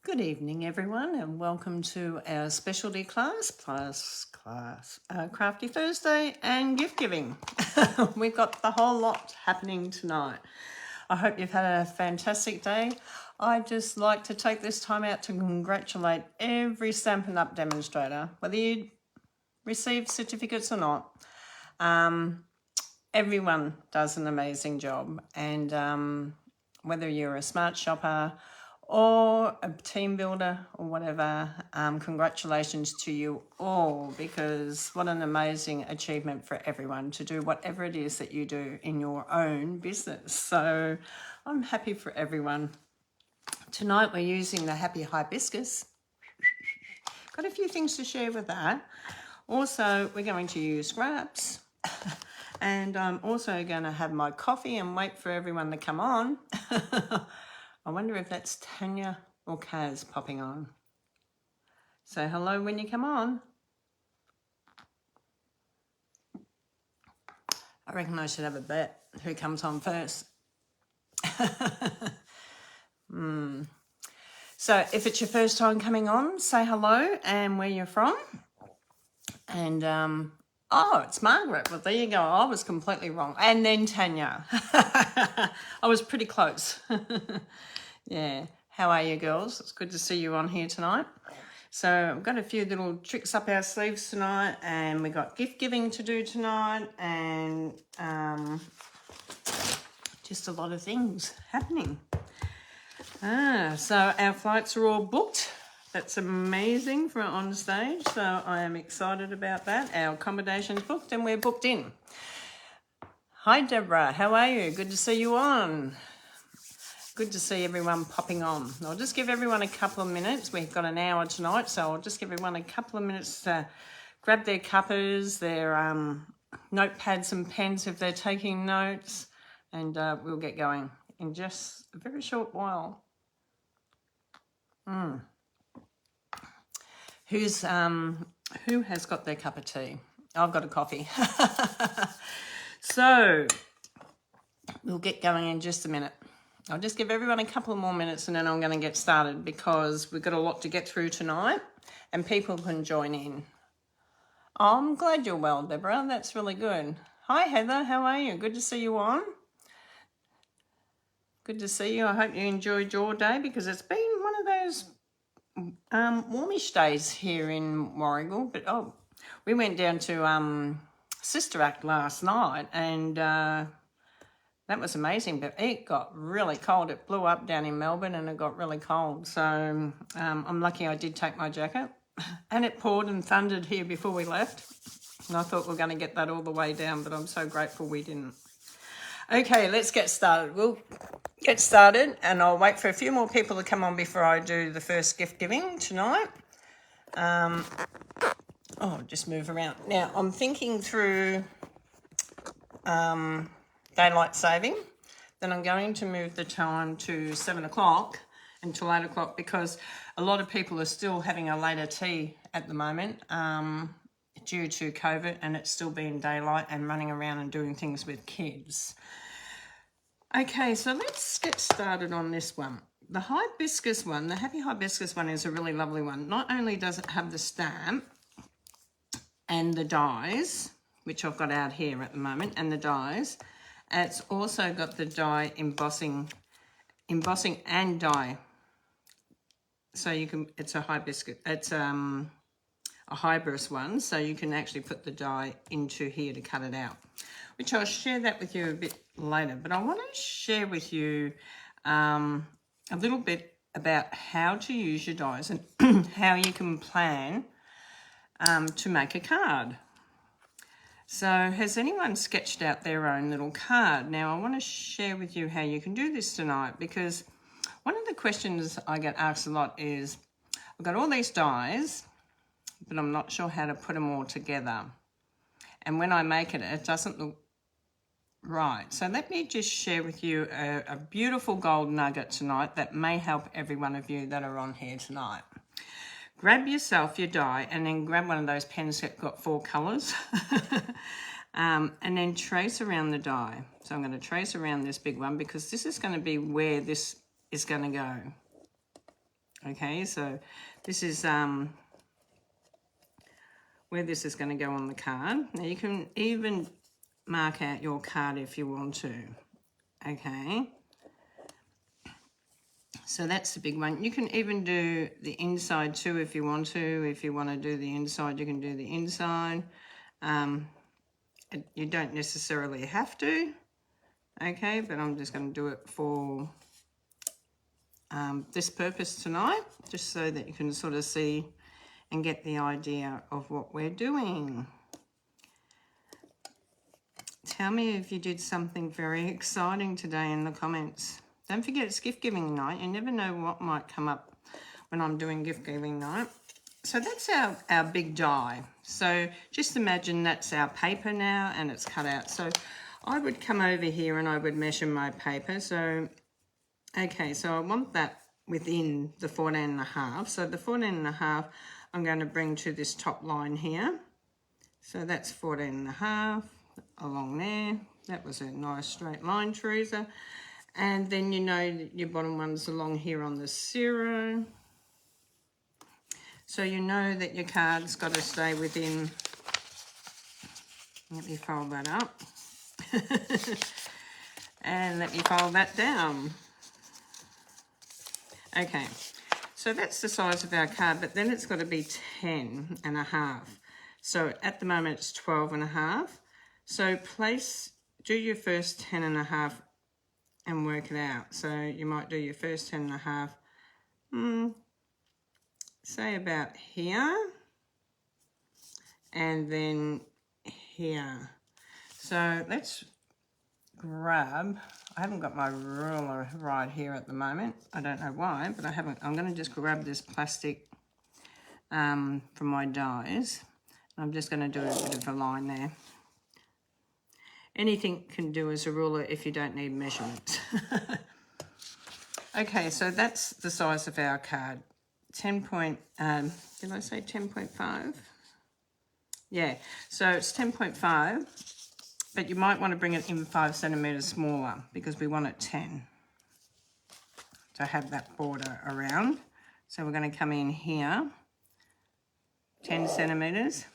Good evening, everyone, and welcome to our specialty class, Crafty Thursday and gift giving. We've got the whole lot happening tonight. I hope you've had a fantastic day. I'd just like to take this time out to congratulate every Stampin' Up! Demonstrator, whether you received certificates or not. Everyone does an amazing job, and whether you're a smart shopper or a team builder or whatever, congratulations to you all, because what an amazing achievement for everyone to do whatever it is that you do in your own business. So I'm happy for everyone. Tonight we're using the Happy Hibiscus. Got a few things to share with that. Also, we're going to use scraps. And I'm also going to have my coffee and wait for everyone to come on. I wonder if that's Tanya or Kaz popping on. Say hello when you come on. I reckon I should have a bet who comes on first. So if it's your first time coming on, say hello and where you're from. And, oh, it's Margaret. Well, there you go. I was completely wrong. And then Tanya. I was pretty close. Yeah. How are you, girls? It's good to see you on here tonight. So I've got a few little tricks up our sleeves tonight, and we've got gift giving to do tonight, and just a lot of things happening. So our flights are all booked. That's amazing for on stage. So I am excited about that. Our accommodation's booked and we're booked in. Hi, Deborah. How are you? Good to see you on. Good to see everyone popping on. I'll just give everyone a couple of minutes. We've got an hour tonight, so I'll just give everyone a couple of minutes to grab their cuppers, their notepads and pens if they're taking notes, and we'll get going in just a very short while. Who has got their cup of tea? I've got a coffee. So we'll get going in just a minute. I'll just give everyone a couple of more minutes and then I'm going to get started, because we've got a lot to get through tonight and people can join in. Oh, I'm glad you're well, Deborah. That's really good. Hi, Heather. How are you? Good to see you on. Good to see you. I hope you enjoyed your day, because it's been one of those warmish days here in Warragul. But we went down to Sister Act last night, and that was amazing, but it got really cold. It blew up down in Melbourne and it got really cold. So I'm lucky I did take my jacket. And it poured and thundered here before we left. And I thought we were going to get that all the way down, but I'm so grateful we didn't. Okay, let's get started. We'll get started, and I'll wait for a few more people to come on before I do the first gift giving tonight. Just move around. Now, I'm thinking through daylight saving. Then I'm going to move the time to 7 o'clock until 8 o'clock, because a lot of people are still having a later tea at the moment due to COVID, and it's still being daylight and running around and doing things with kids. Okay, so let's get started on this one. The hibiscus one, the Happy Hibiscus one, is a really lovely one. Not only does it have the stamp and the dies, which I've got out here at the moment, and the dies, it's also got the die embossing and die. So you can, it's a hibiscus, it's a hibiscus one, so you can actually put the die into here to cut it out, which I'll share that with you a bit later. But I want to share with you a little bit about how to use your dies and how you can plan to make a card. So has anyone sketched out their own little card? Now I want to share with you how you can do this tonight, because one of the questions I get asked a lot is, I've got all these dies, but I'm not sure how to put them all together. And when I make it, it doesn't look right. So let me just share with you a beautiful gold nugget tonight that may help every one of you that are on here tonight. Grab yourself your die, and then grab one of those pens that got 4 colours and then trace around the die. So I'm going to trace around this big one, because this is going to be where this is going to go. Okay, so this is where this is going to go on the card. Now you can even mark out your card if you want to. Okay, so that's the big one. You can even do the inside too if you want to. If you want to do the inside, you can do the inside. You don't necessarily have to. Okay, but I'm just going to do it for this purpose tonight, just so that you can sort of see and get the idea of what we're doing. Tell me if you did something very exciting today in the comments. Don't forget it's gift giving night. You never know what might come up when I'm doing gift giving night. So that's our big die. So just imagine that's our paper now and it's cut out. So I would come over here and I would measure my paper. So, okay, so I want that within the 14.5. So the 14.5 I'm going to bring to this top line here. So that's 14.5 along there. That was a nice straight line, Teresa. And then you know that your bottom one's along here on the 0. So you know that your card's got to stay within, let me fold that up. And let me fold that down. Okay, so that's the size of our card, but then it's got to be 10.5. So at the moment it's 12.5. So do your first 10.5 and work it out. So you might do your first 10.5, say about here, and then here. So let's grab, I haven't got my ruler right here at the moment. I don't know why, but I haven't. I'm going to just grab this plastic from my dies. I'm just going to do a bit of a line there. Anything can do as a ruler if you don't need measurements. Okay, so that's the size of our card. Did I say 10.5? Yeah, so it's 10.5, but you might want to bring it in 5 centimetres smaller because we want it 10 to have that border around. So we're going to come in here, 10 centimetres.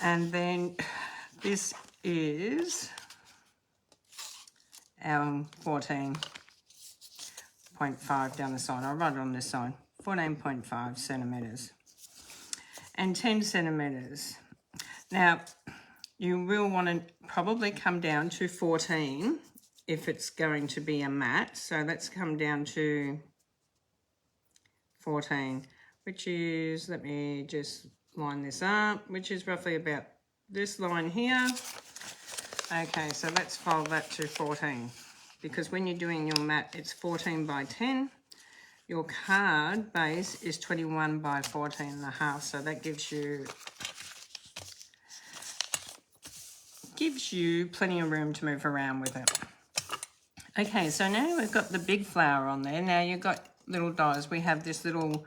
And then this is our 14.5 down the side. I'll write it on this side, 14.5 centimetres and 10 centimetres. Now, you will want to probably come down to 14 if it's going to be a mat. So let's come down to 14, which is, let me just line this up, which is roughly about this line here. Okay, so let's fold that to 14, because when you're doing your mat, it's 14 by 10. Your card base is 21 by 14.5, so that gives you plenty of room to move around with it. Okay, so now we've got the big flower on there. Now you've got little dies. We have this little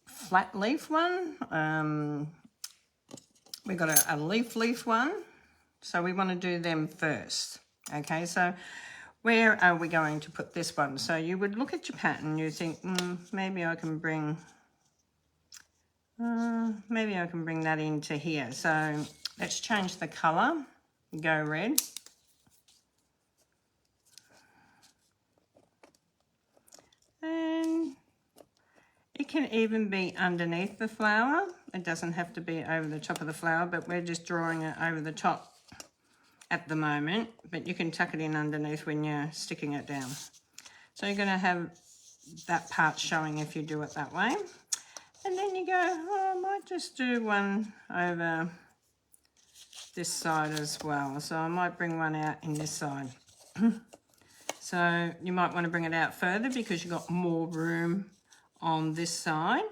flat leaf one. We've got a leaf one. So we want to do them first. Okay, so where are we going to put this one? So you would look at your pattern, you think, maybe I can bring that into here. So let's change the colour, go red. And it can even be underneath the flower. It doesn't have to be over the top of the flower, but we're just drawing it over the top at the moment, but you can tuck it in underneath when you're sticking it down. So you're going to have that part showing if you do it that way. And then you go, oh, I might just do one over this side as well. So I might bring one out in this side. So you might want to bring it out further because you've got more room on this side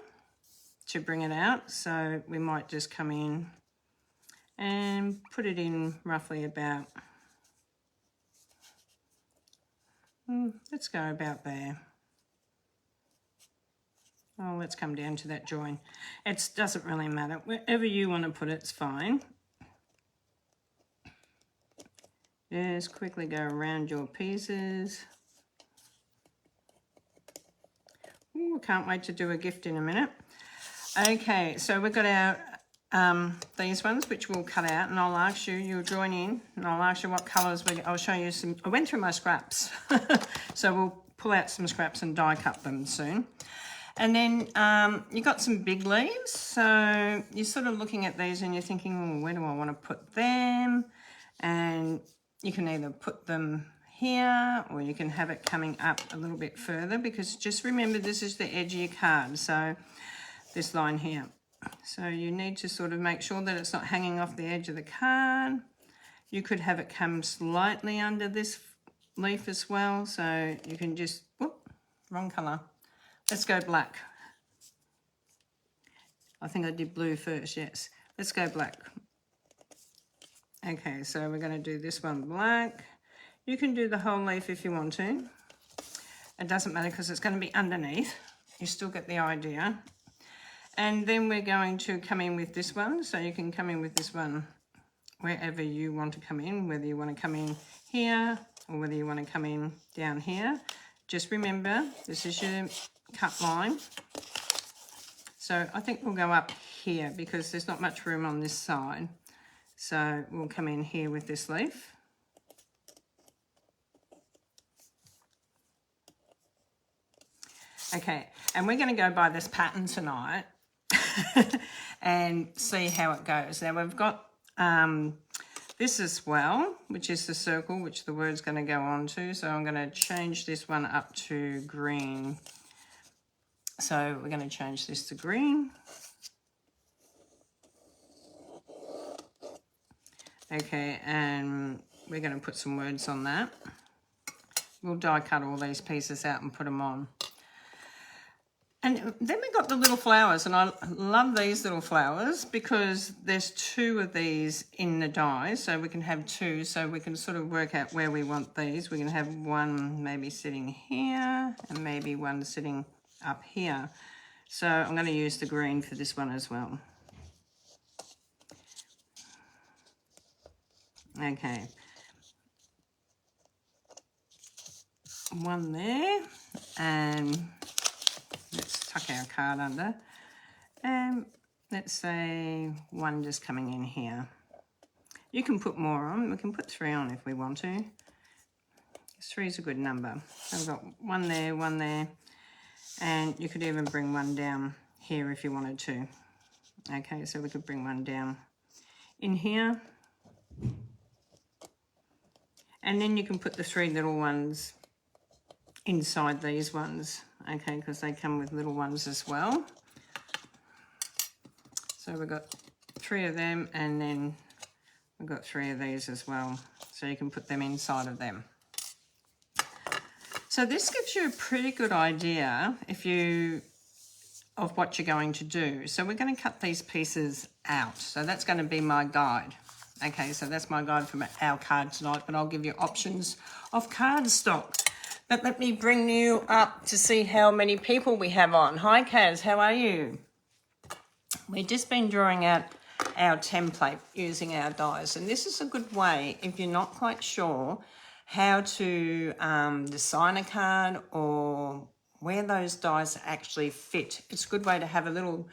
to bring it out. So we might just come in and put it in roughly about, let's go about there. Oh, let's come down to that join. It doesn't really matter. Wherever you want to put it, it's fine. Just quickly go around your pieces. Ooh, can't wait to do a gift in a minute. Okay, so we've got our these ones which we'll cut out, and I'll ask you, you'll join in, and I'll ask you what colours I'll show you some. I went through my scraps, so we'll pull out some scraps and die cut them soon. And then you've got some big leaves, so you're sort of looking at these and you're thinking, oh, where do I want to put them? And you can either put them here, or you can have it coming up a little bit further, because just remember this is the edge of your card, so this line here. So you need to sort of make sure that it's not hanging off the edge of the card. You could have it come slightly under this leaf as well, so you can just, whoop, wrong colour. Let's go black. I think I did blue first, yes. Let's go black. Okay, so we're going to do this one black. You can do the whole leaf if you want to. It doesn't matter because it's going to be underneath. You still get the idea. And then we're going to come in with this one. So you can come in with this one wherever you want to come in, whether you want to come in here or whether you want to come in down here. Just remember, this is your cut line. So I think we'll go up here because there's not much room on this side. So we'll come in here with this leaf. Okay, and we're going to go by this pattern tonight and see how it goes. Now we've got this as well, which is the circle, which the word's going to go on to. So I'm going to change this one up to green. So we're going to change this to green. Okay, and we're going to put some words on that. We'll die cut all these pieces out and put them on. And then we got the little flowers, and I love these little flowers because there's two of these in the die, so we can have two, so we can sort of work out where we want these. We can have one maybe sitting here and maybe one sitting up here. So I'm going to use the green for this one as well. Okay. One there, and let's tuck our card under, and let's say one just coming in here. You can put more on. We can put 3 on if we want to. 3 is a good number. So I've got one there, and you could even bring one down here if you wanted to. Okay, so we could bring one down in here. And then you can put the 3 little ones inside these ones, okay, because they come with little ones as well. So we've got 3 of them, and then we've got 3 of these as well. So you can put them inside of them. So this gives you a pretty good idea of what you're going to do. So we're going to cut these pieces out. So that's going to be my guide. Okay, so that's my guide for our card tonight, but I'll give you options of card stock. But let me bring you up to see how many people we have on. Hi, Kaz, how are you? We've just been drawing out our template using our dies, and this is a good way if you're not quite sure how to design a card or where those dies actually fit. It's a good way to have a little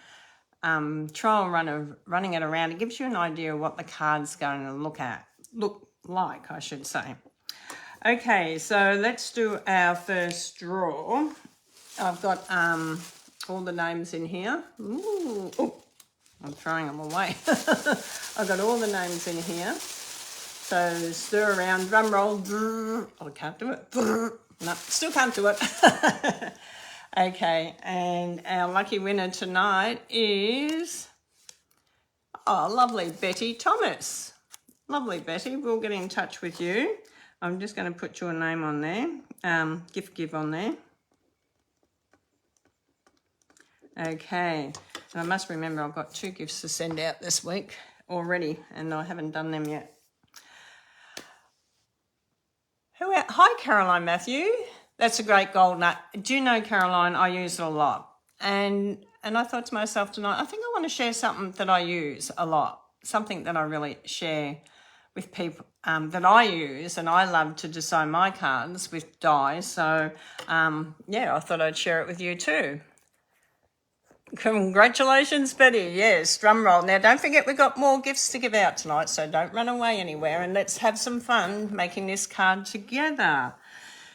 trial run of running it around. It gives you an idea of what the card's going to look like, I should say. Okay, so let's do our first draw. I've got all the names in here. Ooh, oh, I'm throwing them away. I've got all the names in here. So stir around, drum roll. Oh, I can't do it. No, still can't do it. Okay, and our lucky winner tonight is, oh, lovely Betty Thomas. Lovely Betty, we'll get in touch with you. I'm just going to put your name on there, gift give on there. Okay, and I must remember I've got 2 gifts to send out this week already, and I haven't done them yet. Hi, Caroline Matthew. That's a great gold nut. Do you know, Caroline, I use it a lot. And I thought to myself tonight, I think I want to share something that I use a lot, something that I really share with people that I use, and I love to design my cards with die. So, yeah, I thought I'd share it with you too. Congratulations, Betty. Yes, drum roll. Now, don't forget we've got more gifts to give out tonight, so don't run away anywhere, and let's have some fun making this card together.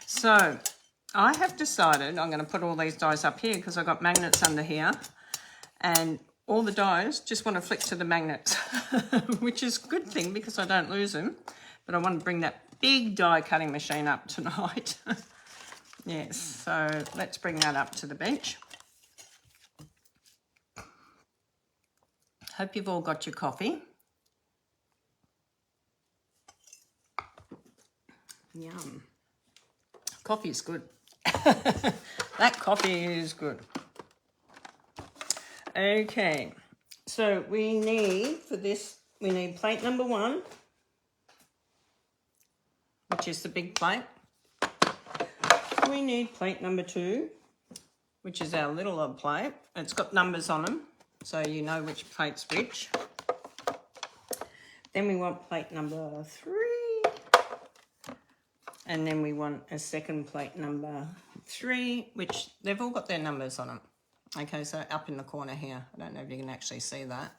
So, I have decided I'm going to put all these dies up here because I've got magnets under here, and all the dies just want to flick to the magnets, which is a good thing because I don't lose them, but I want to bring that big die cutting machine up tonight. Yes, so let's bring that up to the bench. Hope you've all got your coffee. Yum. Coffee is good. That coffee is good. Okay, so we need, for this, we need plate number 1, which is the big plate. We need plate number 2, which is our little odd plate. It's got numbers on them, so you know which plate's which. Then we want plate number 3. And then we want a second plate number 3, which they've all got their numbers on them. Okay, so up in the corner here. I don't know if you can actually see that.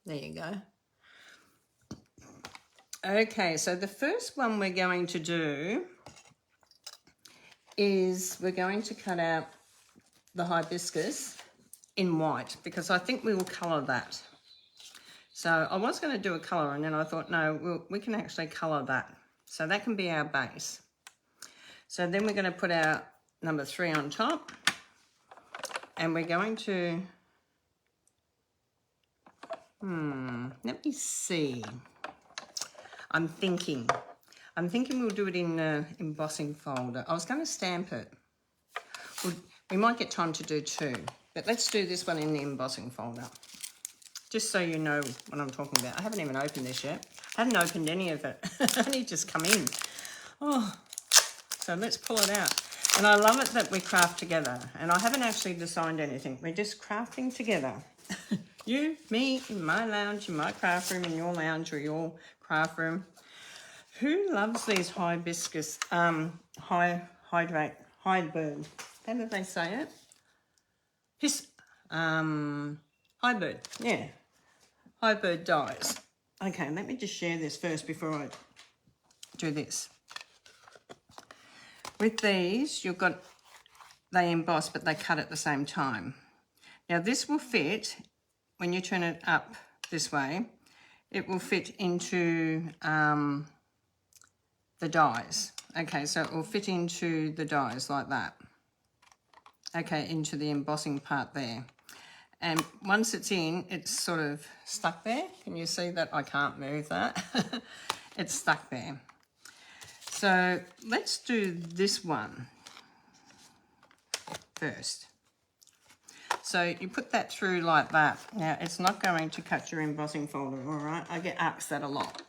There you go. Okay, so the first one we're going to do is we're going to cut out the hibiscus in white because I think we will colour that. So I was going to do a colour and then I thought, no, we can actually colour that. So that can be our base. So then we're going to put our number 3 on top. And we're going to, let me see. I'm thinking we'll do it in the embossing folder. I was going to stamp it. We might get time to do 2, but let's do this one in the embossing folder. Just so you know what I'm talking about. I haven't even opened this yet. I haven't opened any of it. I only just come in. Oh, so let's pull it out. And I love it that we craft together. And I haven't actually designed anything. We're just crafting together. You, me, in my lounge, in my craft room, in your lounge or your craft room. Who loves these hibiscus, hybird? How do they say it? Hybird, yeah. Hybird dies. Okay, let me just share this first before I do this. With these, you've got, they emboss, but they cut at the same time. Now this will fit, when you turn it up this way, it will fit into the dies. Okay, so it will fit into the dies like that. Okay, into the embossing part there. And once it's in, it's sort of stuck there. Can you see that? I can't move that. It's stuck there. So let's do this one first. So you put that through like that. Now, it's not going to cut your embossing folder, all right? I get asked that a lot.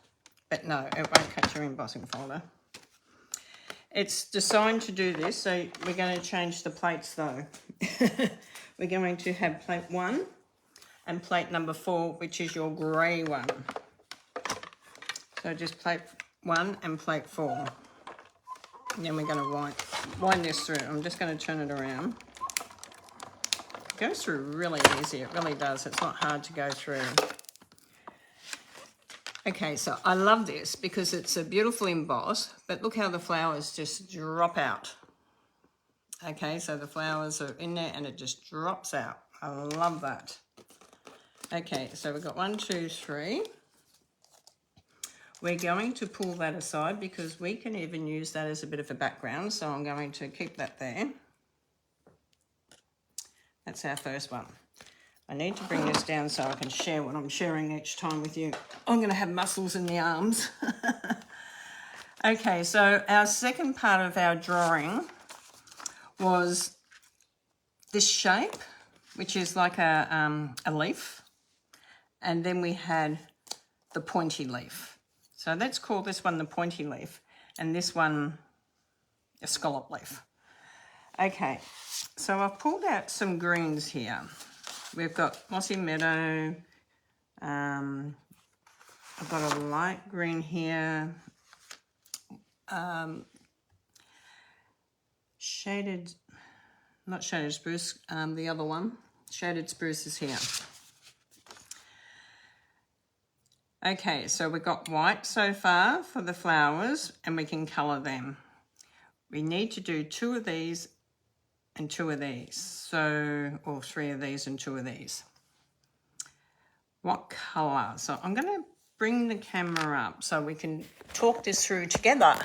But no, it won't cut your embossing folder. It's designed to do this, so we're going to change the plates though. We're going to have plate 1 and plate number 4, which is your grey one. So just plate 1 and plate 4. And then we're going to wind this through. I'm just going to turn it around. It goes through really easy. It really does. It's not hard to go through. Okay, so I love this because it's a beautiful emboss, but look how the flowers just drop out. Okay, so the flowers are in there and it just drops out. I love that. Okay, so we've got 1, 2, 3. We're going to pull that aside because we can even use that as a bit of a background. So I'm going to keep that there. That's our first one. I need to bring this down so I can share what I'm sharing each time with you. I'm going to have muscles in the arms. Okay, so our second part of our drawing was this shape, which is like a leaf. And then we had the pointy leaf. So let's call this one the pointy leaf and this one a scallop leaf. Okay, so I've pulled out some greens here. We've got mossy meadow, I've got a light green here. Shaded, not shaded spruce, the other one. Shaded spruce is here. Okay, so we've got white so far for the flowers, and we can colour them. We need to do 2 of these and 2 of these. So, or 3 of these and 2 of these. What colour? So I'm going to bring the camera up so we can talk this through together.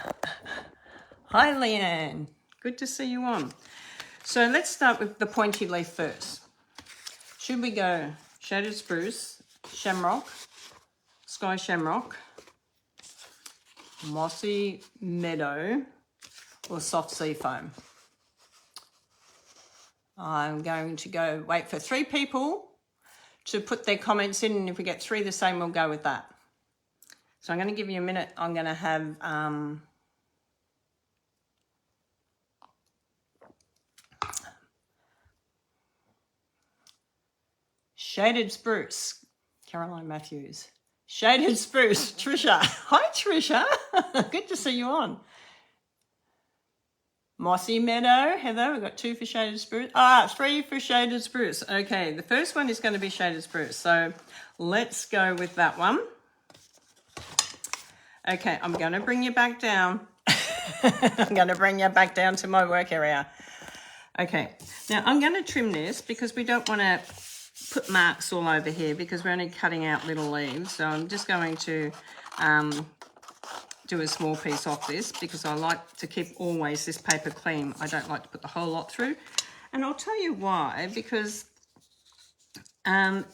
Hi, Leanne. Good to see you on. So let's start with the pointy leaf first. Should we go shaded spruce, shamrock, sky shamrock, mossy meadow, or soft sea foam? I'm going to go wait for 3 people to put their comments in, and if we get 3 the same, we'll go with that. So I'm going to give you a minute. I'm going to have shaded spruce, Caroline Matthews. Shaded spruce, Trisha. Hi, Trisha. Good to see you on. Mossy meadow, Heather. We've got 2 for shaded spruce. 3 for shaded spruce. Okay, the first one is going to be shaded spruce. So let's go with that one. Okay, I'm going to bring you back down. I'm going to bring you back down to my work area. Okay, now I'm going to trim this because we don't want to put marks all over here because we're only cutting out little leaves. So I'm just going to do a small piece off this because I like to keep always this paper clean. I don't like to put the whole lot through. And I'll tell you why, because let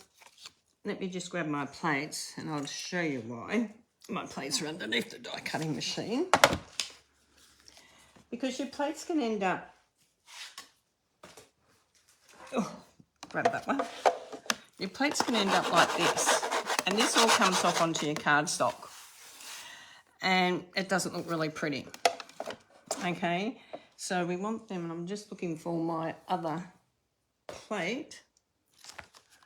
me just grab my plates and I'll show you why. My plates are underneath the die cutting machine. Because your plates can end up, grab that one. Your plates can end up like this. And this all comes off onto your cardstock. And it doesn't look really pretty. Okay, so we want them, and I'm just looking for my other plate.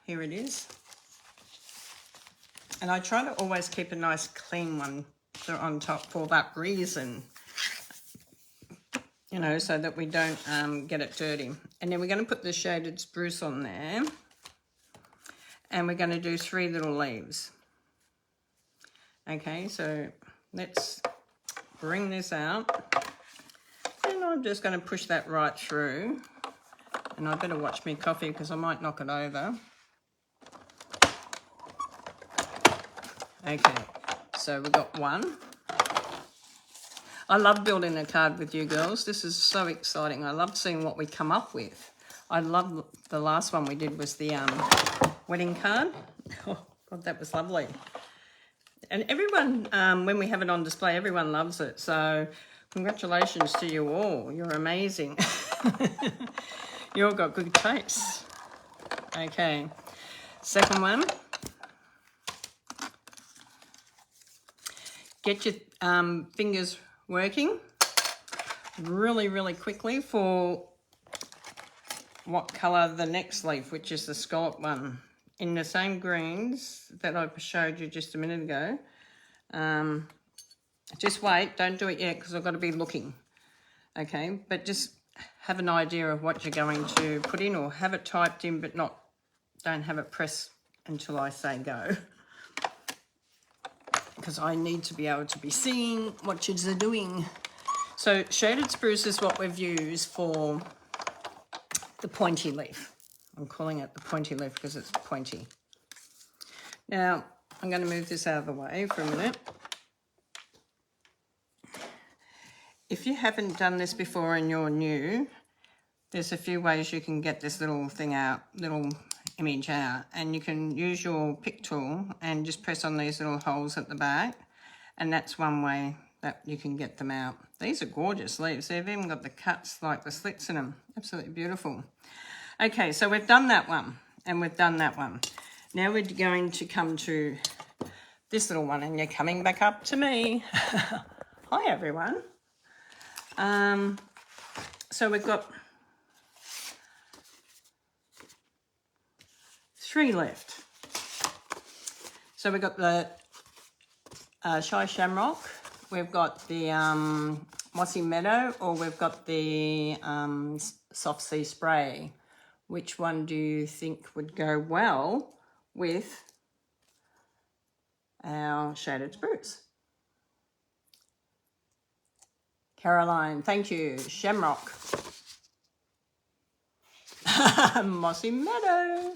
Here it is. And I try to always keep a nice clean one on top for that reason. You know, so that we don't get it dirty. And then we're going to put the shaded spruce on there. And we're going to do 3 little leaves. Okay, so let's bring this out. And I'm just going to push that right through. And I better watch me coffee because I might knock it over. Okay, so we've got 1. I love building a card with you girls. This is so exciting. I love seeing what we come up with. I love the last one we did was the wedding card. Oh, God, that was lovely. And everyone, when we have it on display, everyone loves it. So congratulations to you all. You're amazing. You all got good taste. Okay, second one. Get your fingers working really, really quickly for what colour the next leaf, which is the scallop one. In the same greens that I showed you just a minute ago. Just wait, don't do it yet because I've got to be looking. Okay, but just have an idea of what you're going to put in, or have it typed in but don't have it pressed until I say go. Because I need to be able to be seeing what you're doing. So shaded spruce is what we've used for the pointy leaf. I'm calling it the pointy leaf because it's pointy. Now, I'm going to move this out of the way for a minute. If you haven't done this before and you're new, there's a few ways you can get this little thing out, little image out. And you can use your pick tool and just press on these little holes at the back. And that's one way that you can get them out. These are gorgeous leaves. They've even got the cuts like the slits in them. Absolutely beautiful. Okay, so we've done that one and we've done that one. Now we're going to come to this little one, and you're coming back up to me. Hi, everyone. So we've got 3 left. So we've got the Shy Shamrock, we've got the Mossy Meadow, or we've got the Soft Sea Spray. Which one do you think would go well with our Shaded Spruce? Caroline, thank you. Shamrock. Mossy Meadow.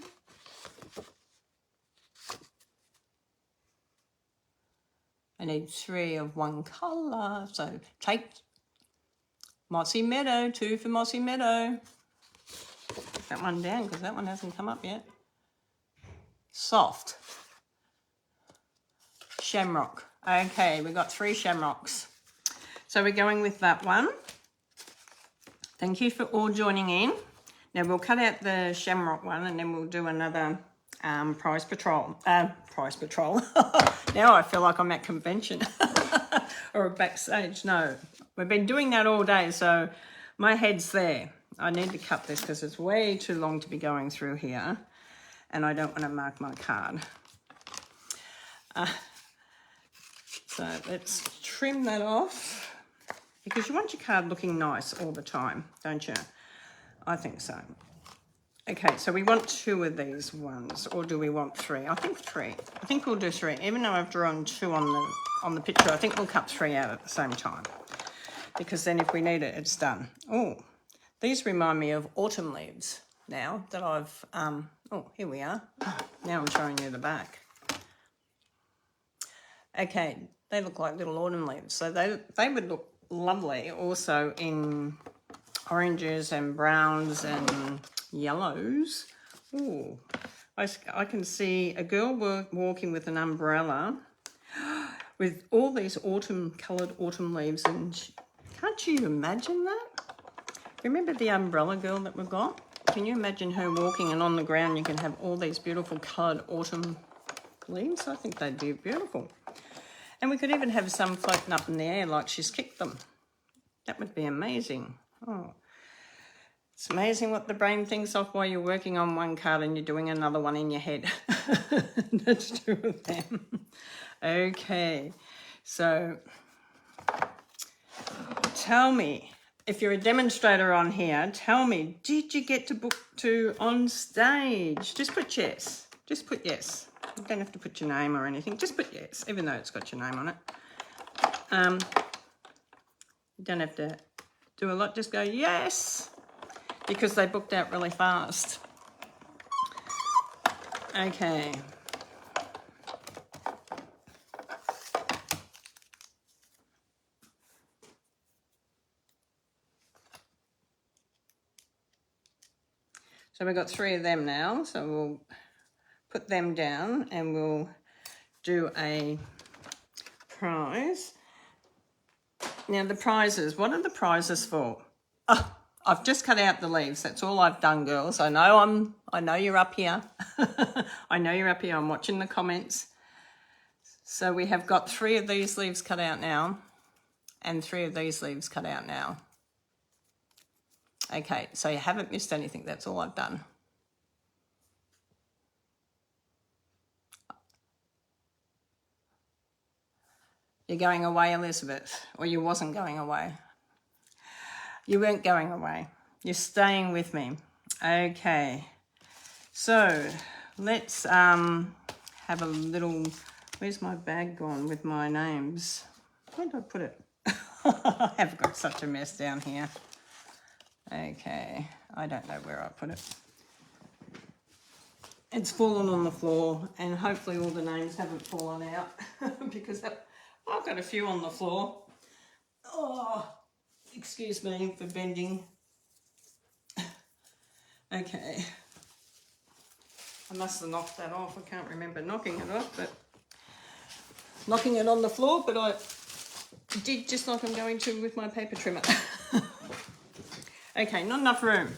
I need 3 of one colour, so take Mossy Meadow, 2 for Mossy Meadow. Put that one down because that one hasn't come up yet. Soft. Shamrock. Okay, we've got 3 shamrocks. So we're going with that one. Thank you for all joining in. Now we'll cut out the shamrock one and then we'll do another prize patrol. Prize patrol. Now I feel like I'm at convention or backstage. No, we've been doing that all day, so my head's there. I need to cut this because it's way too long to be going through here, and I don't want to mark my card. So let's trim that off because you want your card looking nice all the time, don't you? I think so. Okay, so we want 2 of these ones, or do we want 3? I think 3. I think we'll do 3. Even though I've drawn 2 on the picture, I think we'll cut 3 out at the same time. Because then if we need it, it's done. Oh, these remind me of autumn leaves now that I've, oh, here we are. Now I'm showing you the back. Okay, they look like little autumn leaves. So they would look lovely also in oranges and browns and yellows. Ooh, I can see a girl walking with an umbrella with all these coloured autumn leaves, and can't you imagine that? Remember the umbrella girl that we've got? Can you imagine her walking and on the ground you can have all these beautiful coloured autumn leaves? I think they'd be beautiful. And we could even have some floating up in the air like she's kicked them. That would be amazing. Oh. It's amazing what the brain thinks of while you're working on one card and you're doing another one in your head. That's 2 of them. Okay, so tell me, if you're a demonstrator on here, tell me, did you get to book 2 on stage? Just put yes. Just put yes. You don't have to put your name or anything. Just put yes, even though it's got your name on it. You don't have to do a lot. Just go yes, because they booked out really fast. Okay. So we've got 3 of them now, so we'll put them down and we'll do a prize. Now the prizes, what are the prizes for? Oh, I've just cut out the leaves. That's all I've done, girls. I know you're up here. I know you're up here. I'm watching the comments. So we have got 3 of these leaves cut out now and 3 of these leaves cut out now. Okay, so you haven't missed anything. That's all I've done. You're going away, Elizabeth, or you wasn't going away. You weren't going away. You're staying with me. Okay, so let's have a little, where's my bag gone with my names? Where did I put it? I have got such a mess down here. Okay, I don't know where I put it. It's fallen on the floor, and hopefully all the names haven't fallen out because I've got a few on the floor. Oh, excuse me for bending. Okay. I must have knocked that off. I can't remember knocking it off, but knocking it on the floor, but I did just like I'm going to with my paper trimmer. Okay, not enough room.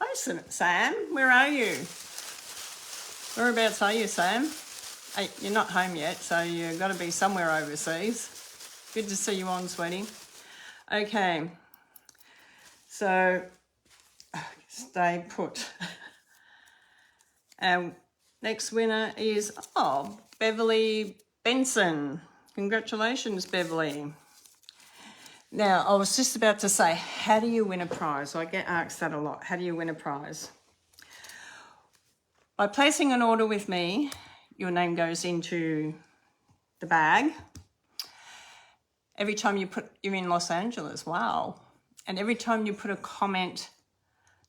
Hi, Sam. Where are you? Whereabouts are you, Sam? Hey, you're not home yet, so you've got to be somewhere overseas. Good to see you on, sweetie. Okay, so stay put. Our next winner is, Beverly Benson. Congratulations, Beverly. Now, I was just about to say, how do you win a prize? I get asked that a lot. How do you win a prize? By placing an order with me, your name goes into the bag. Every time you're in Los Angeles, wow. And every time you put a comment,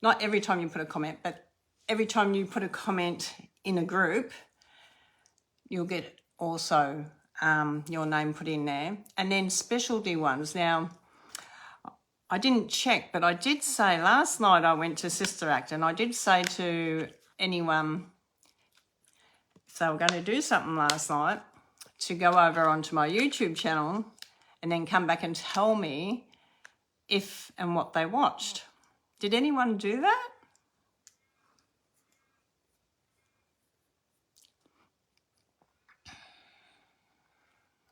not every time you put a comment, but every time you put a comment in a group, you'll get also your name put in there. And then specialty ones. Now, I didn't check, but I did say last night I went to Sister Act and I did say to anyone, if they were going to do something last night, to go over onto my YouTube channel and then come back and tell me if and what they watched. Did anyone do that?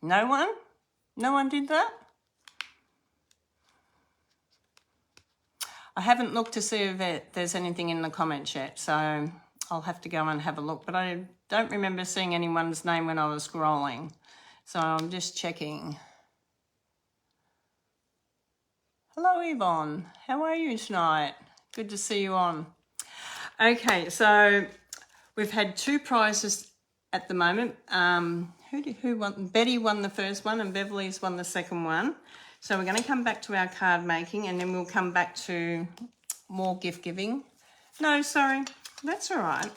No one? No one did that? I haven't looked to see if there's anything in the comments yet, so I'll have to go and have a look. But I don't remember seeing anyone's name when I was scrolling, so I'm just checking. Hello, Yvonne. How are you tonight? Good to see you on. Okay, so we've had 2 prizes at the moment. Who won? Betty won the first one and Beverly's won the second one. So we're going to come back to our card making and then we'll come back to more gift giving. No, sorry, that's all right.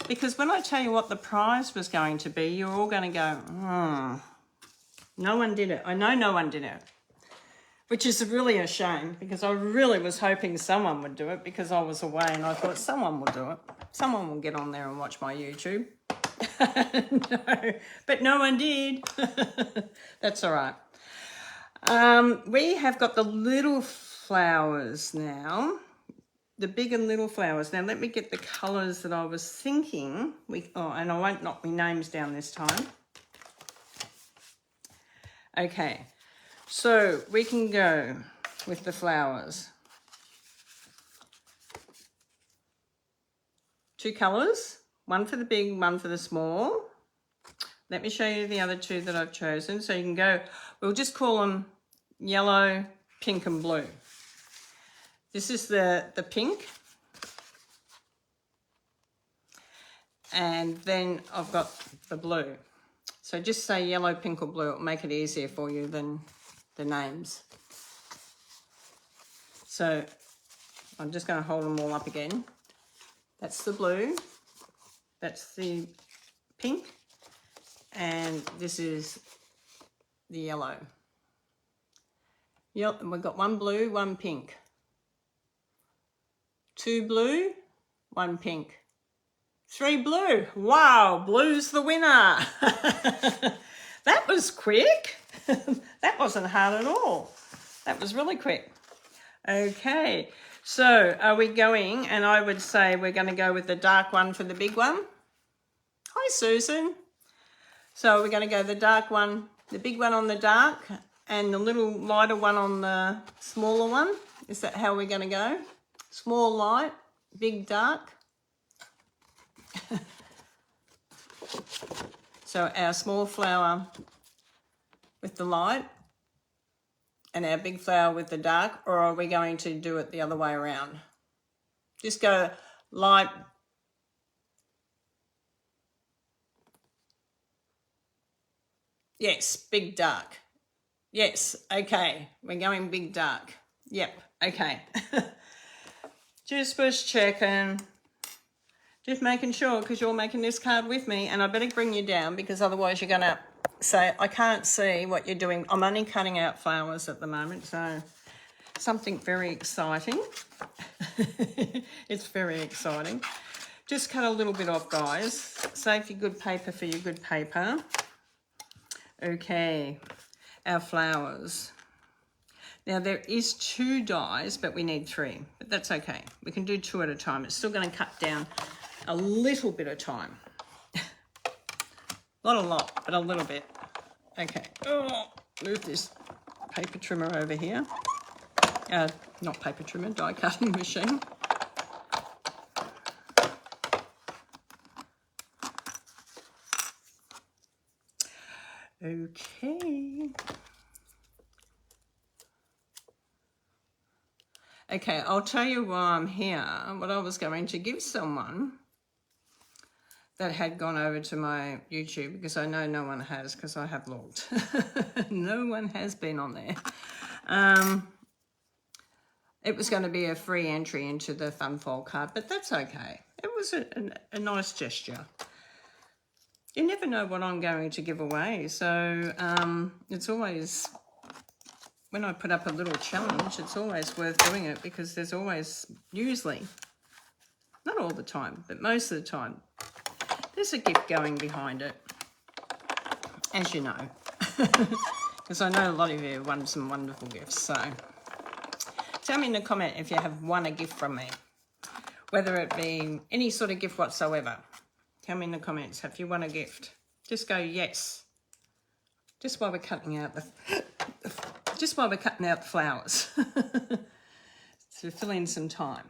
Because when I tell you what the prize was going to be, you're all going to go, no one did it. I know no one did it, which is really a shame because I really was hoping someone would do it because I was away and I thought someone will do it. Someone will get on there and watch my YouTube. No, but no one did. That's all right. We have got the little flowers now, the big and little flowers. Now let me get the colours that I was thinking. And I won't knock my names down this time. Okay, so we can go with the flowers. 2 colours, one for the big, one for the small. Let me show you the other 2 that I've chosen. So you can go, we'll just call them yellow, pink and blue. This is the pink. And then I've got the blue. So just say yellow, pink or blue. It'll make it easier for you than the names. So I'm just going to hold them all up again. That's the blue. That's the pink. And this is the yellow. Yep, and we've got 1 blue, 1 pink. 2 blue, 1 pink. 3 blue. Wow, blue's the winner. That was quick. That wasn't hard at all. That was really quick. Okay, so are we going, and I would say we're going to go with the dark one for the big one. Hi, Susan. So we're going to go the dark one, the big one on the dark, and the little lighter one on the smaller one. Is that how we're going to go? Small light, big dark. So our small flower with the light and our big flower with the dark, or are we going to do it the other way around? Just go light. Yes, big dark. Yes, okay, we're going big dark. Yep, okay. Just was checking. Just making sure, because you're making this card with me, and I better bring you down because otherwise you're going to say, I can't see what you're doing. I'm only cutting out flowers at the moment, so something very exciting. It's very exciting. Just cut a little bit off, guys. Save your good paper for your good paper. Okay, our flowers. Now there is 2 dies, but we need 3, but that's okay. We can do 2 at a time. It's still going to cut down a little bit of time. Not a lot, but a little bit. Okay, move this paper trimmer over here. Not paper trimmer, die cutting machine. Okay. Okay, I'll tell you why I'm here. What I was going to give someone that had gone over to my YouTube, because I know no one has, because I have looked. No one has been on there. It was going to be a free entry into the fun fold card, but that's okay. It was a nice gesture. You never know what I'm going to give away, so it's always, when I put up a little challenge, it's always worth doing it, because there's always, usually, not all the time, but most of the time, there's a gift going behind it, as you know, because I know a lot of you have won some wonderful gifts. So tell me in the comment if you have won a gift from me, whether it be any sort of gift whatsoever. Tell me in the comments, have you won a gift? Just go yes. Just while we're cutting out the flowers. To fill in some time.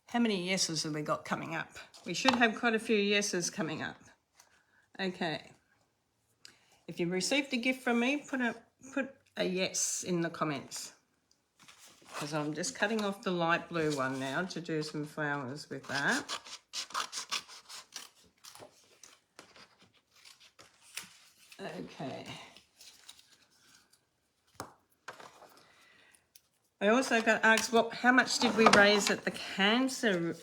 How many yeses have we got coming up? We should have quite a few yeses coming up. Okay. If you received a gift from me, put a yes in the comments. Because I'm just cutting off the light blue one now to do some flowers with that. Okay. I also got asked, how much did we raise at the cancer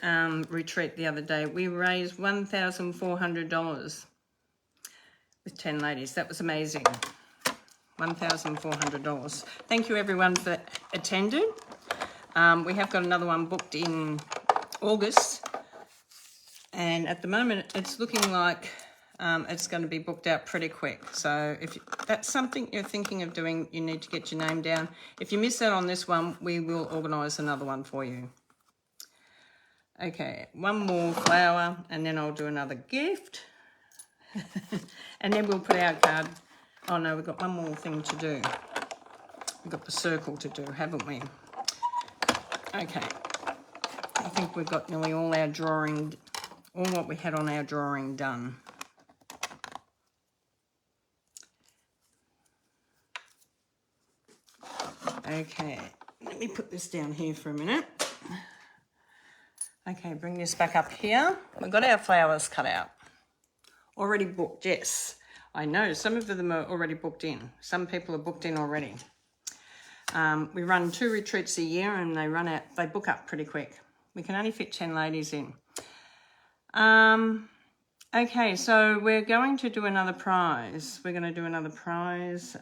retreat the other day? We raised $1,400 with 10 ladies. That was amazing. $1,400. Thank you everyone that attended. We have got another one booked in August. And at the moment, it's looking like it's going to be booked out pretty quick. So if that's something you're thinking of doing, you need to get your name down. If you miss out on this one, we will organise another one for you. Okay, one more flower and then I'll do another gift. And then we'll put our card. Oh no, we've got one more thing to do. We've got the circle to do, haven't we? Okay. I think we've got nearly all our drawing, all what we had on our drawing done. Okay, let me put this down here for a minute. Okay, bring this back up here. We've got our flowers cut out. Already booked, yes. I know, some of them are already booked in. Some people are booked in already. We run 2 retreats a year and they book up pretty quick. We can only fit 10 ladies in. Okay, so we're going to do another prize. We're going to do another prize.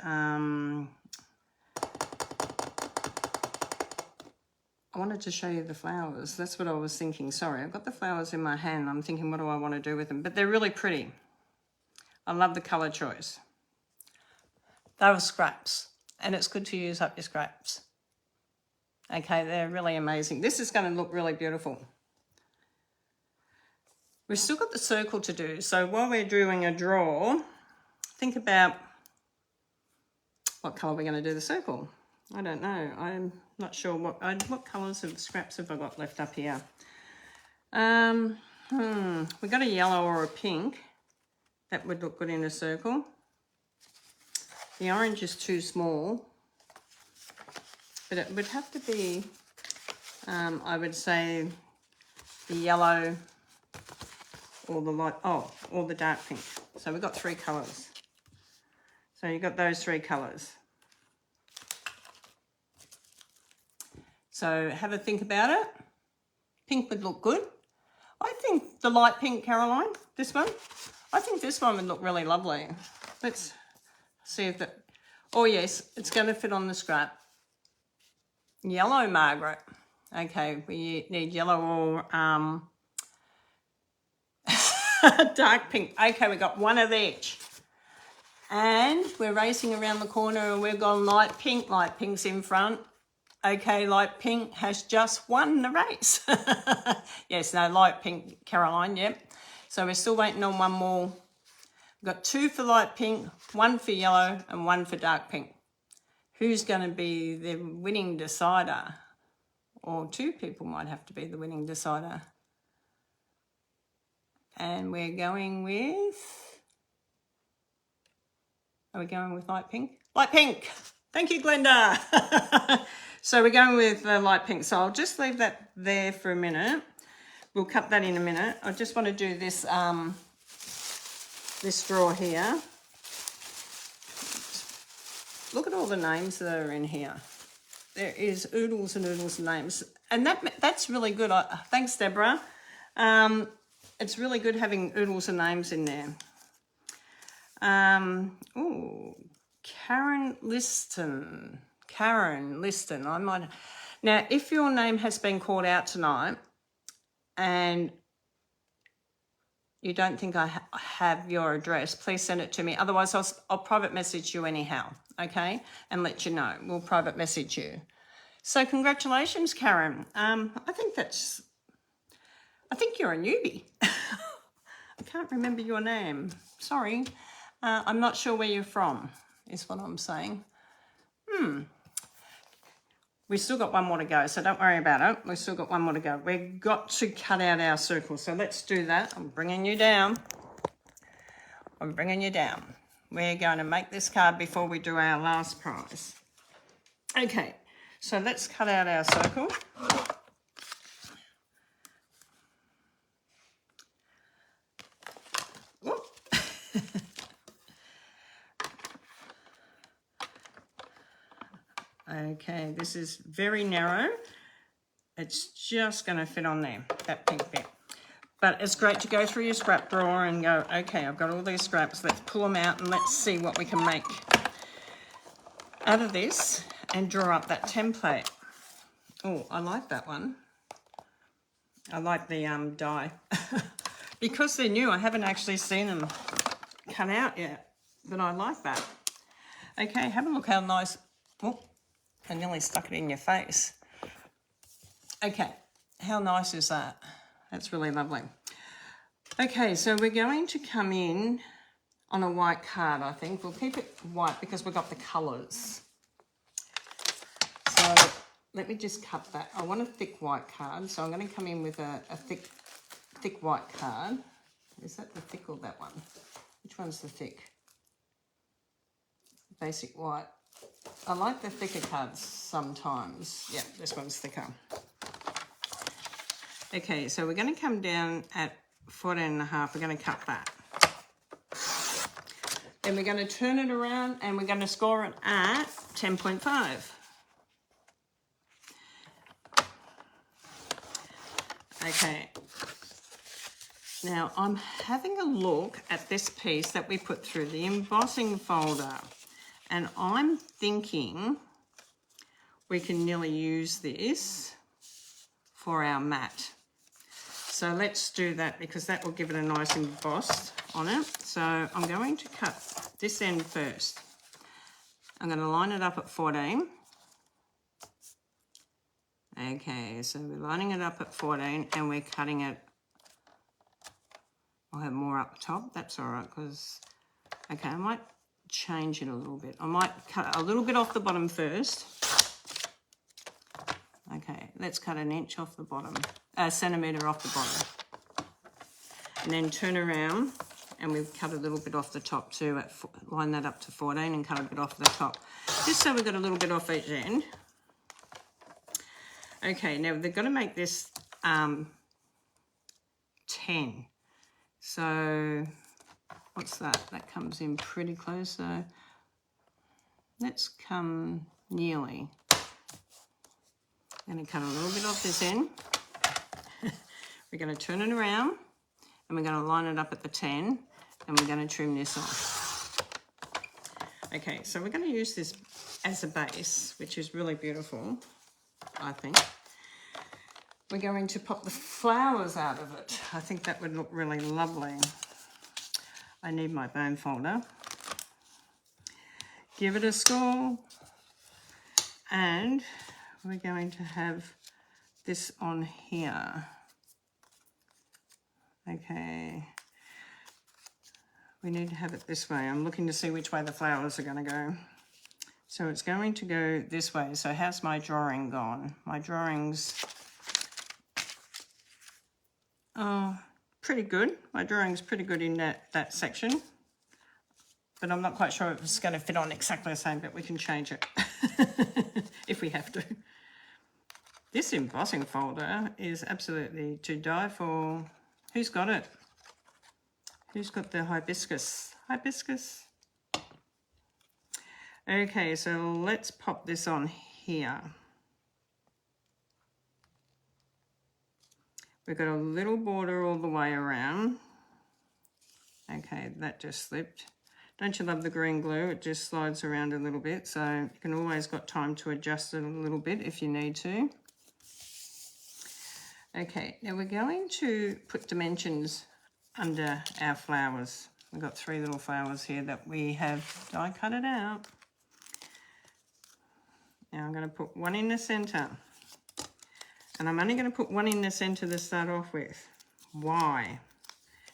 I wanted to show you the flowers. That's what I was thinking. Sorry, I've got the flowers in my hand. I'm thinking, what do I want to do with them? But they're really pretty. I love the colour choice. They were scraps, and it's good to use up your scraps. Okay, they're really amazing. This is going to look really beautiful. We've still got the circle to do. So while we're doing a draw, think about what colour we're going to do the circle. I don't know. I'm not sure what colours of scraps have I got left up here. We got a yellow or a pink. That would look good in a circle. The orange is too small. But it would have to be, I would say, the yellow or the light, or the dark pink. So we've got 3 colours. So you've got those 3 colours. So have a think about it. Pink would look good. I think the light pink, Caroline, this one, I think this one would look really lovely. Let's see if it, oh yes, it's going to fit on the scrap. Yellow, Margaret. Okay, we need yellow or dark pink. Okay, we got one of each. And we're racing around the corner and we've got light pink. Light pink's in front. Okay, light pink has just won the race. Yes, no, light pink, Caroline, yep. So we're still waiting on one more. We've got 2 for light pink, 1 for yellow, and 1 for dark pink. Who's going to be the winning decider? Or 2 people might have to be the winning decider. And we're going with Are we going with light pink? Light pink! Thank you, Glenda! So we're going with light pink. So I'll just leave that there for a minute. We'll cut that in a minute. I just want to do this, this drawer here. Look at all the names that are in here. There is oodles and oodles of names. And that's really good. Thanks, Deborah. It's really good having oodles of names in there. Oh, Karen Liston. I might. Now, if your name has been called out tonight and you don't think I have your address, please send it to me. Otherwise, I'll private message you anyhow, okay? And let you know. We'll private message you. So congratulations, Karen. I think you're a newbie. I can't remember your name. Sorry. I'm not sure where you're from, is what I'm saying. We've still got one more to go, so don't worry about it. We've still got one more to go. We've got to cut out our circle, so let's do that. I'm bringing you down. We're going to make this card before we do our last prize. Okay, so let's cut out our circle. Okay, this is very narrow. It's just going to fit on there, that pink bit. But it's great to go through your scrap drawer and go, okay, I've got all these scraps. Let's pull them out and let's see what we can make out of this and draw up that template. Oh, I like that one. I like the die. Because they're new, I haven't actually seen them cut out yet, but I like that. Okay, have a look how nice. Oh, I nearly stuck it in your face. Okay, how nice is that? That's really lovely. Okay, so we're going to come in on a white card, I think. We'll keep it white because we've got the colours. So let me just cut that. I want a thick white card, so I'm going to come in with a thick white card. Is that the thick or that one? Which one's the thick? Basic white. I like the thicker cards sometimes. Yeah, this one's thicker. Okay, so we're going to come down at 14.5. We're going to cut that. Then we're going to turn it around and we're going to score it at 10.5. Okay. Now I'm having a look at this piece that we put through the embossing folder. And I'm thinking we can nearly use this for our mat. So let's do that because that will give it a nice embossed on it. So I'm going to cut this end first. I'm going to line it up at 14. Okay, so we're lining it up at 14 and we're cutting it. I'll have more up the top. That's all right because, okay, I might change it a little bit. I might cut a little bit off the bottom first. Okay, let's cut an inch off the bottom, a centimetre off the bottom. And then turn around and we've cut a little bit off the top too. Line that up to 14 and cut a bit off the top. Just so we've got a little bit off each end. Okay, now they've got to make this 10. So what's that? That comes in pretty close. So let's come nearly. I'm going to cut a little bit off this end. We're going to turn it around and we're going to line it up at the 10 and we're going to trim this off. Okay, so we're going to use this as a base, which is really beautiful, I think. We're going to pop the flowers out of it. I think that would look really lovely. I need my bone folder. Give it a score. And we're going to have this on here. Okay. We need to have it this way. I'm looking to see which way the flowers are going to go. So it's going to go this way. So how's my drawing gone? My drawing's pretty good. My drawing's pretty good in that section. but I'm not quite sure if it's going to fit on exactly the same, but we can change it if we have to. This embossing folder is absolutely to die for. Who's got it? Who's got the hibiscus? Hibiscus. Okay, so let's pop this on here. We've got a little border all the way around. Okay, that just slipped. Don't you love the green glue? It just slides around a little bit, so you can always got time to adjust it a little bit if you need to. Okay, now we're going to put dimensions under our flowers. We've got 3 little flowers here that we have die cut it out. Now I'm going to put 1 in the centre. And I'm only going to put 1 in the centre to start off with. Why?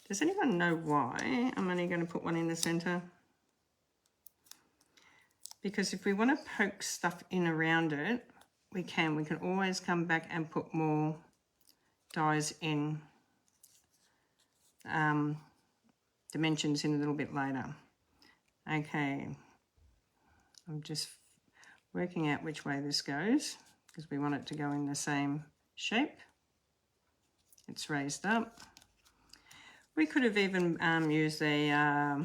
Does anyone know why I'm only going to put 1 in the centre? Because if we want to poke stuff in around it, we can. We can always come back and put more dies in, dimensions in a little bit later. Okay, I'm just working out which way this goes because we want it to go in the same shape. It's raised up. We could have even used a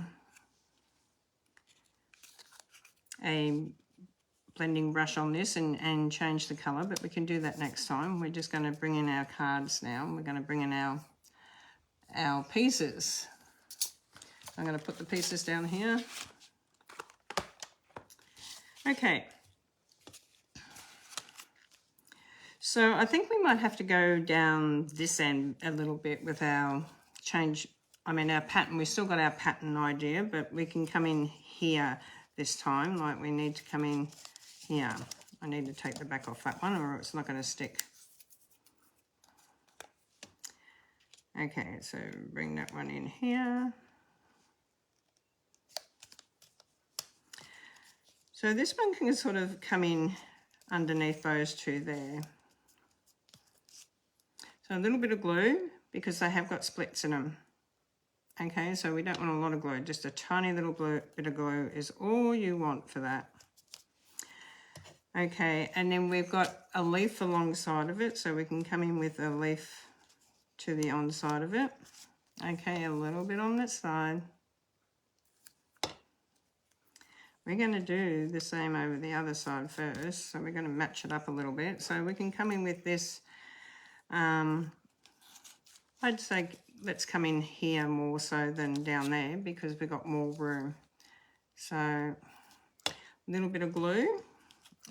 blending brush on this and change the colour, but we can do that next time. We're just going to bring in our cards now. We're going to bring in our pieces. I'm going to put the pieces down here. Okay. So I think we might have to go down this end a little bit with our our pattern. We've still got our pattern idea, but we can come in here this time, like we need to come in here. I need to take the back off that one or it's not going to stick. Okay, so bring that one in here. So this one can sort of come in underneath those 2 there. So a little bit of glue because they have got splits in them. Okay, so we don't want a lot of glue, just a tiny little bit of glue is all you want for that. Okay, and then we've got a leaf alongside of it, so we can come in with a leaf to the on side of it. Okay, a little bit on this side. We're going to do the same over the other side first, so we're going to match it up a little bit. So we can come in with this, I'd say let's come in here more so than down there because we've got more room. So a little bit of glue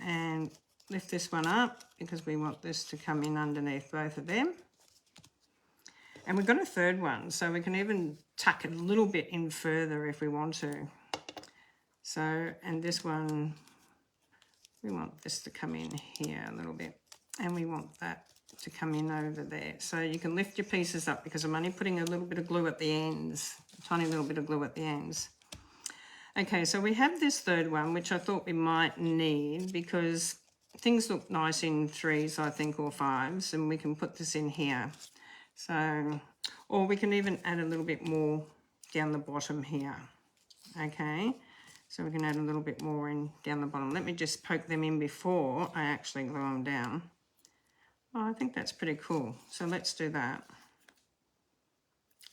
and lift this one up because we want this to come in underneath both of them. And we've got a 3rd one, so we can even tuck it a little bit in further if we want to. So, and this one, we want this to come in here a little bit and we want that to come in over there. So you can lift your pieces up because I'm only putting a little bit of glue at the ends, a tiny little bit of glue at the ends. Okay, so we have this 3rd one, which I thought we might need because things look nice in 3s, I think, or 5s, and we can put this in here. So, or we can even add a little bit more down the bottom here. Okay, so we can add a little bit more in down the bottom. Let me just poke them in before I actually glue them down. Oh, I think that's pretty cool. So let's do that.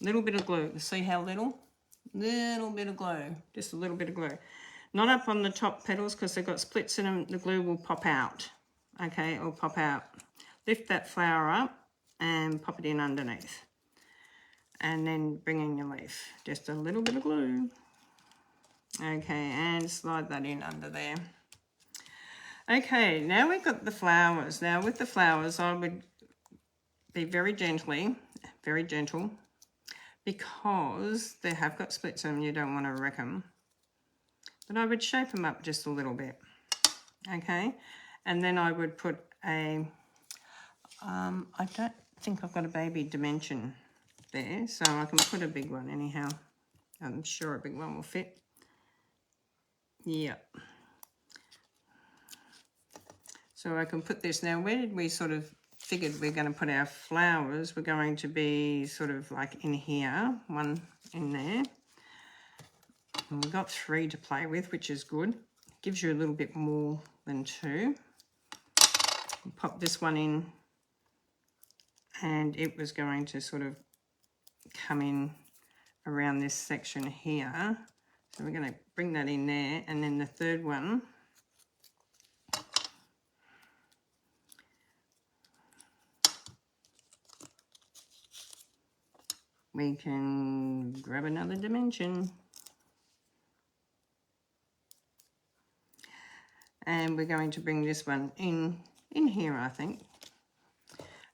Little bit of glue. See how little? Little bit of glue. Just a little bit of glue. Not up on the top petals because they've got splits in them. The glue will pop out. Okay, it'll pop out. Lift that flower up and pop it in underneath. And then bring in your leaf. Just a little bit of glue. Okay, and slide that in under there. Okay, now we've got the flowers. Now with the flowers, I would be very gentle, because they have got splits in them, you don't want to wreck them. But I would shape them up just a little bit, okay? And then I would put a, I don't think I've got a baby dimension there, so I can put a big one anyhow. I'm sure a big one will fit. Yep. So I can put this. Now, where did we sort of figured we're going to put our flowers? We're going to be sort of like in here, one in there. And we've got 3 to play with, which is good. Gives you a little bit more than 2. Pop this one in, and it was going to sort of come in around this section here. So we're going to bring that in there, and then the third one, we can grab another dimension. And we're going to bring this one in here, I think.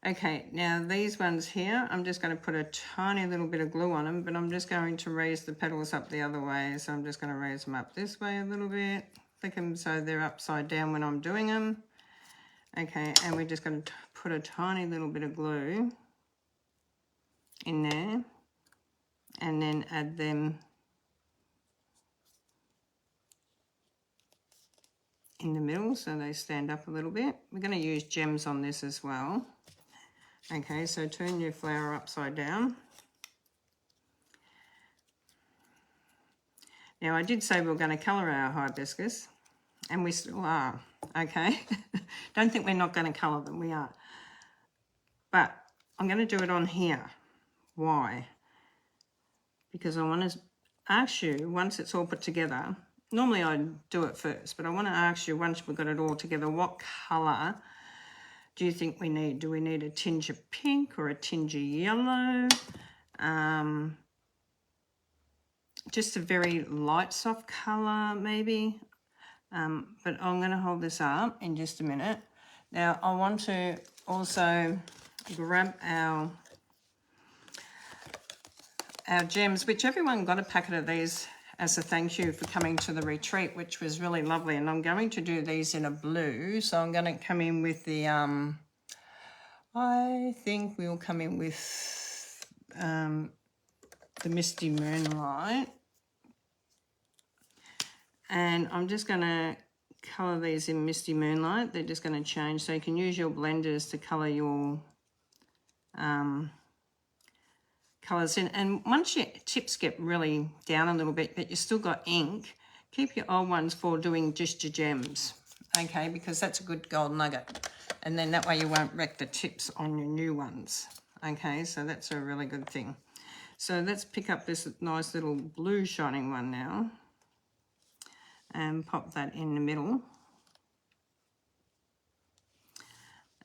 Okay, now these ones here, I'm just going to put a tiny little bit of glue on them, but I'm just going to raise the petals up the other way. So I'm just going to raise them up this way a little bit, flick them so they're upside down when I'm doing them. Okay, and we're just going to put a tiny little bit of glue in there, and then add them in the middle so they stand up a little bit. We're going to use gems on this as well. Okay, so turn your flower upside down. Now I did say we were going to colour our hibiscus, and we still are, okay? Don't think we're not going to colour them, we are. But I'm going to do it on here. Why? Because I want to ask you, once it's all put together, normally I do it first, but I want to ask you, once we've got it all together, what colour do you think we need? Do we need a tinge of pink or a tinge of yellow? Just a very light, soft colour, maybe. But I'm going to hold this up in just a minute. Now, I want to also grab our gems, which everyone got a packet of these as a thank you for coming to the retreat, which was really lovely. And I'm going to do these in a blue. So I'm going to come in with the, I think we'll come in with the Misty Moonlight. And I'm just going to colour these in Misty Moonlight. They're just going to change. So you can use your blenders to colour your colours in. And once your tips get really down a little bit, but you've still got ink, keep your old ones for doing just your gems, okay, because that's a good gold nugget. And then that way you won't wreck the tips on your new ones, okay, so that's a really good thing. So let's pick up this nice little blue shining one now and pop that in the middle.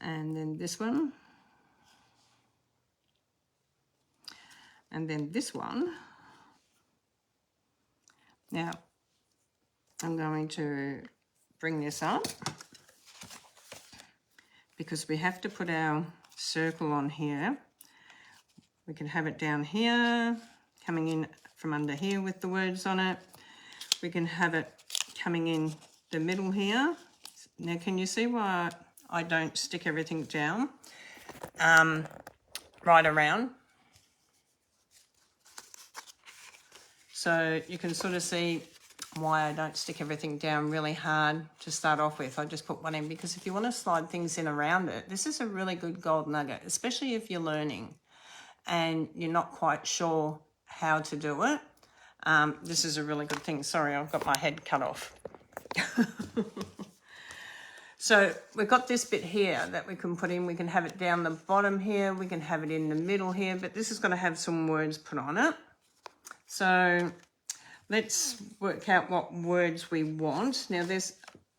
And then this one. And then this one. Now, I'm going to bring this up because we have to put our circle on here. We can have it down here, coming in from under here with the words on it. We can have it coming in the middle here. Now, can you see why I don't stick everything down right around? So you can sort of see why I don't stick everything down really hard to start off with. I just put one in because if you want to slide things in around it, this is a really good gold nugget, especially if you're learning and you're not quite sure how to do it. This is a really good thing. Sorry, I've got my head cut off. So we've got this bit here that we can put in. We can have it down the bottom here. We can have it in the middle here, but this is going to have some words put on it. So let's work out what words we want. Now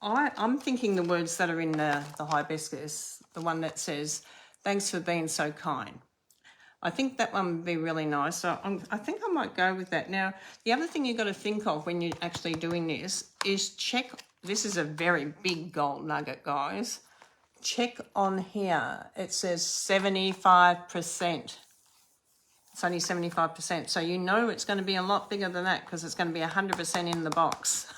I'm thinking the words that are in the hibiscus, the one that says, thanks for being so kind. I think that one would be really nice. So I think I might go with that. Now, the other thing you've got to think of when you're actually doing this is check. This is a very big gold nugget, guys. Check on here. It says 75%. It's only 75%. So you know it's going to be a lot bigger than that because it's going to be 100% in the box.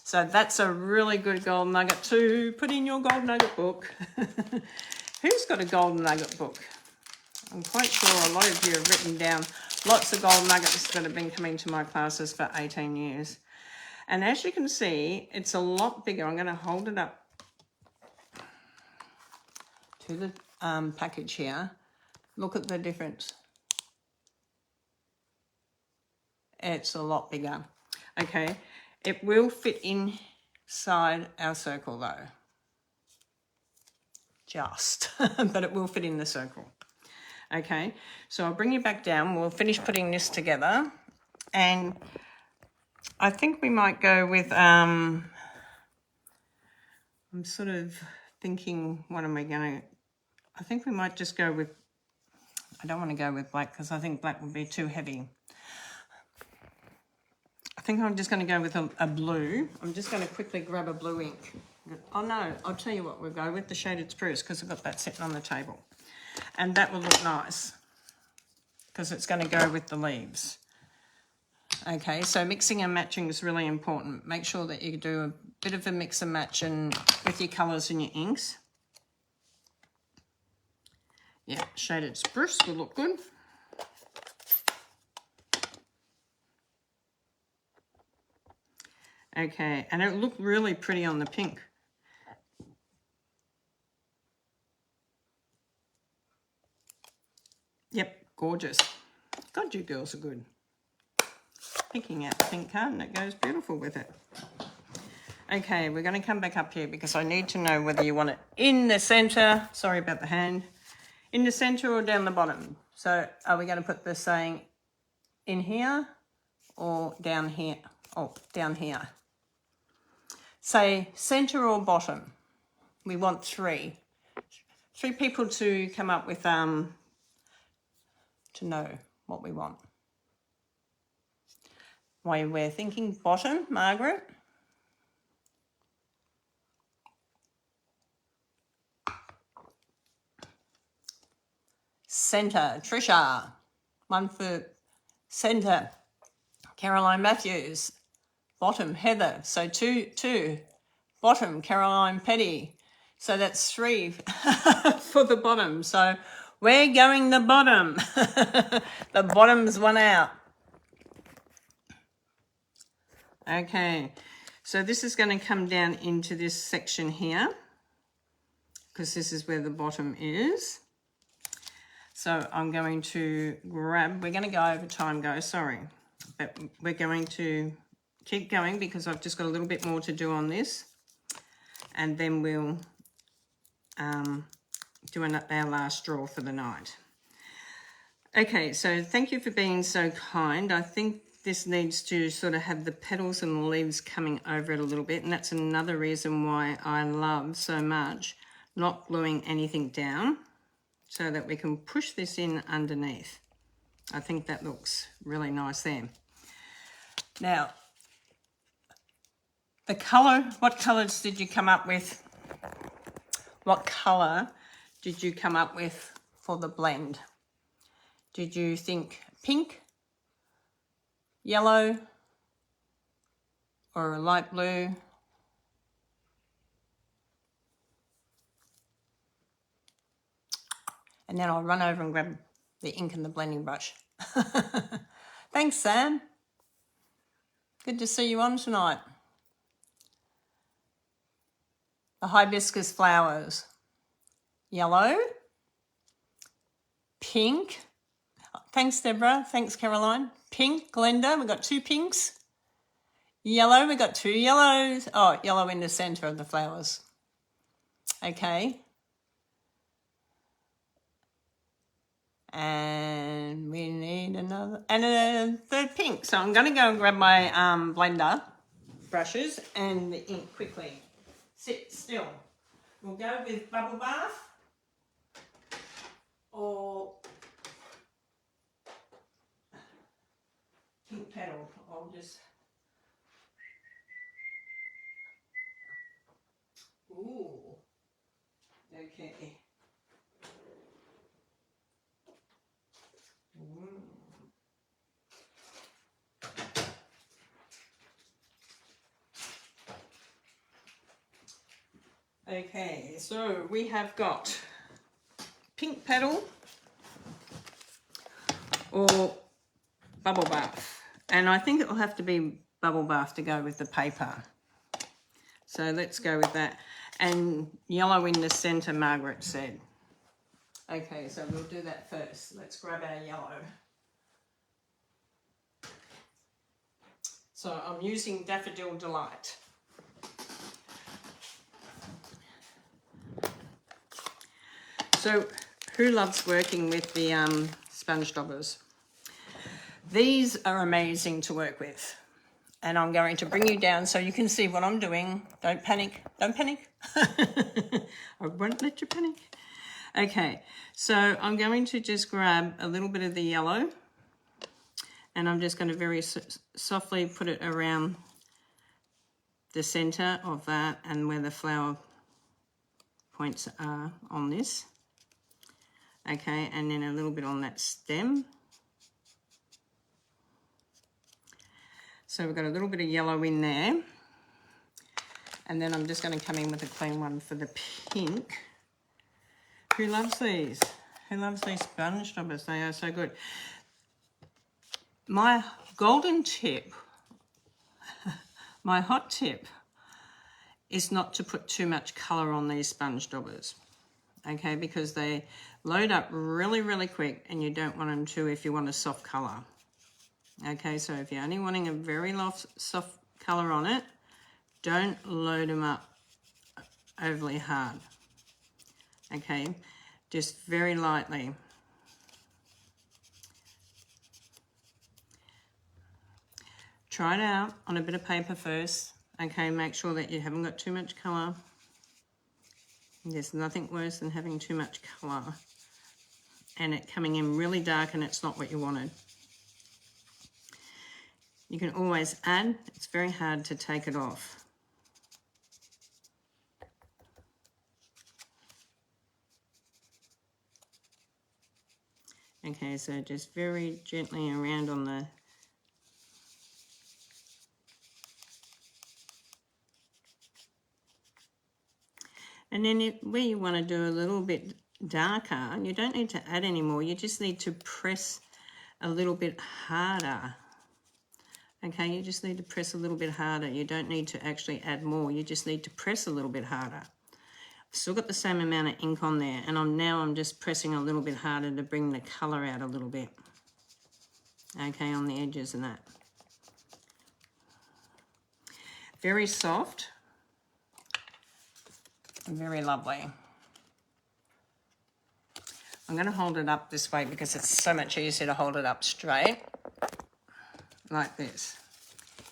So that's a really good gold nugget to put in your gold nugget book. Who's got a gold nugget book? I'm quite sure a lot of you have written down lots of gold nuggets that have been coming to my classes for 18 years. And as you can see, it's a lot bigger. I'm going to hold it up to the package here. Look at the difference. It's a lot bigger. Okay, it will fit inside our circle though. Just, but it will fit in the circle. Okay, so I'll bring you back down. We'll finish putting this together. And I think we might go with, I'm sort of thinking, what am I going to, I think we might just go with, I don't want to go with black because I think black would be too heavy. I think I'm just going to go with a blue. I'm just going to quickly grab a blue ink. Oh no, I'll tell you what we'll go with, the shaded spruce, because I've got that sitting on the table. And that will look nice because it's going to go with the leaves. Okay, so mixing and matching is really important. Make sure that you do a bit of a mix and match with your colours and your inks. Yeah, shaded spruce will look good. Okay, and it'll look really pretty on the pink. Yep, gorgeous. God, you girls are good. Picking out the pink card, and it goes beautiful with it. Okay, we're going to come back up here because I need to know whether you want it in the centre. Sorry about the hand. In the centre or down the bottom. So are we going to put this saying in here or down here? Oh, down here. Say centre or bottom. We want three. 3 people to come up with, to know what we want. Why we're thinking bottom, Margaret? Centre, Trisha. 1 for centre, Caroline Matthews. Bottom, Heather. So two. Bottom, Caroline Petty. So that's 3 for the bottom. So we're going the bottom. The bottom's one out. Okay, so this is going to come down into this section here because this is where the bottom is. So I'm going to grab, we're going to go over time, guys, sorry. But we're going to keep going because I've just got a little bit more to do on this. And then we'll do our last draw for the night. Okay, so thank you for being so kind. I think this needs to sort of have the petals and the leaves coming over it a little bit, and that's another reason why I love so much not gluing anything down so that we can push this in underneath. I think that looks really nice there. Now, the colour, what colours did you come up with? What colour did you come up with for the blend? Did you think pink, yellow, or a light blue? And then I'll run over and grab the ink and the blending brush. Thanks, Sam. Good to see you on tonight. The hibiscus flowers. Yellow, pink. Thanks, Deborah. Thanks, Caroline. Pink, Glenda. We've got 2 pinks. Yellow, we've got 2 yellows. Oh, yellow in the centre of the flowers. Okay. And we need another, and a 3rd pink. So I'm going to go and grab my blender brushes and the ink quickly. Sit still. We'll go with bubble bath or pink petal. I'll just, ooh, okay. Okay, so we have got pink petal or bubble bath, and I think it'll have to be bubble bath to go with the paper. So let's go with that. And yellow in the centre, Margaret said. Okay, so we'll do that first. Let's grab our yellow. So I'm using Daffodil Delight. So who loves working with the sponge daubers? These are amazing to work with. And I'm going to bring you down so you can see what I'm doing. Don't panic. Don't panic. I won't let you panic. Okay, so I'm going to just grab a little bit of the yellow and I'm just going to very softly put it around the center of that and where the flower points are on this. Okay, and then a little bit on that stem. So we've got a little bit of yellow in there. And then I'm just going to come in with a clean one for the pink. Who loves these? Who loves these sponge daubers? They are so good. My golden tip, my hot tip, is not to put too much colour on these sponge daubers. Okay, because they load up really, really quick and you don't want them to if you want a soft colour. Okay, so if you're only wanting a very soft colour on it, don't load them up overly hard. Okay, just very lightly. Try it out on a bit of paper first. Okay, make sure that you haven't got too much colour. There's nothing worse than having too much colour and it coming in really dark and it's not what you wanted. You can always add, it's very hard to take it off. Okay, so just very gently around on the and then where you want to do a little bit darker, you don't need to add any more, you just need to press a little bit harder. Okay, you just need to press a little bit harder. You don't need to actually add more. You just need to press a little bit harder. I've still got the same amount of ink on there, and I'm just pressing a little bit harder to bring the colour out a little bit. Okay, on the edges and that. Very soft and very lovely. I'm going to hold it up this way because it's so much easier to hold it up straight. Like this.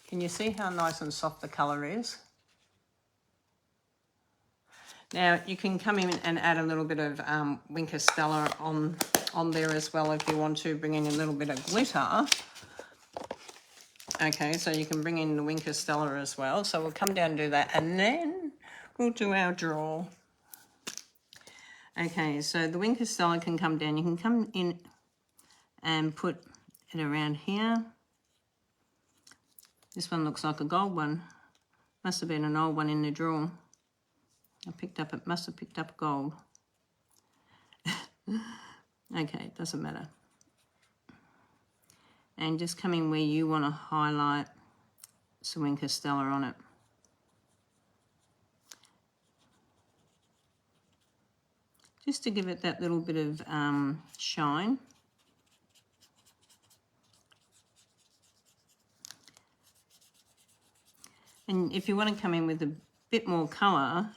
Can you see how nice and soft the colour is? Now you can come in and add a little bit of Winker Stella on there as well if you want to, bring in a little bit of glitter. Okay, so you can bring in the Winker Stella as well. So we'll come down and do that and then we'll do our draw. Okay, so the Winker Stella can come down. You can come in and put it around here. This one looks like a gold one. Must have been an old one in the drawer. It must have picked up gold. Okay, it doesn't matter. And just come in where you want to highlight some Winker Stella on it. Just to give it that little bit of shine. And if you want to come in with a bit more colour,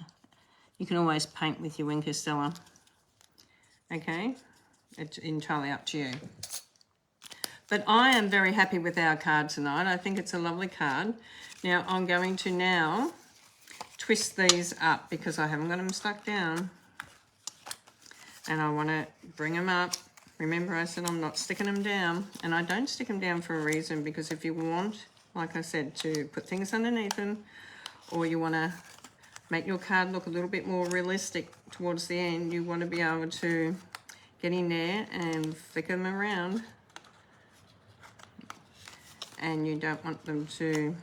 you can always paint with your Winker Stella. Okay, it's entirely up to you. But I am very happy with our card tonight. I think it's a lovely card. Now I'm going to now twist these up because I haven't got them stuck down. And I want to bring them up. Remember I said I'm not sticking them down. And I don't stick them down for a reason, because if you want, like I said, to put things underneath them, or you want to make your card look a little bit more realistic towards the end, you want to be able to get in there and flick them around. And you don't want them to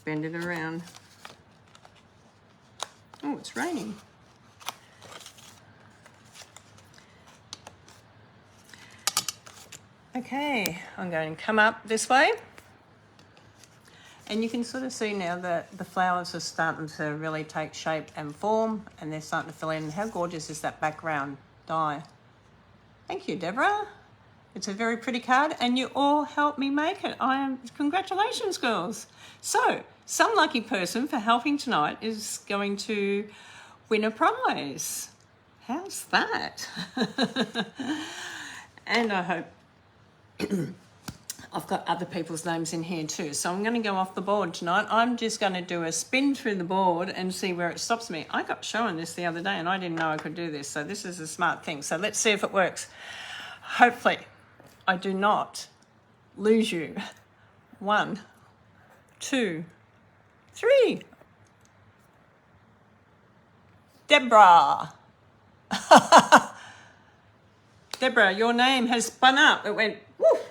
bend it around. Oh, it's raining. Okay, I'm going to come up this way. And you can sort of see now that the flowers are starting to really take shape and form, and they're starting to fill in. How gorgeous is that background die? Thank you, Deborah. It's a very pretty card, and you all helped me make it. Congratulations, girls. So, some lucky person for helping tonight is going to win a prize. How's that? And I hope I've got other people's names in here too. So I'm going to go off the board tonight. I'm just going to do a spin through the board and see where it stops me. I got shown this the other day and I didn't know I could do this. So this is a smart thing. So let's see if it works. Hopefully I do not lose you. 1, 2, 3. Deborah. Deborah, your name has spun up. It went, woof.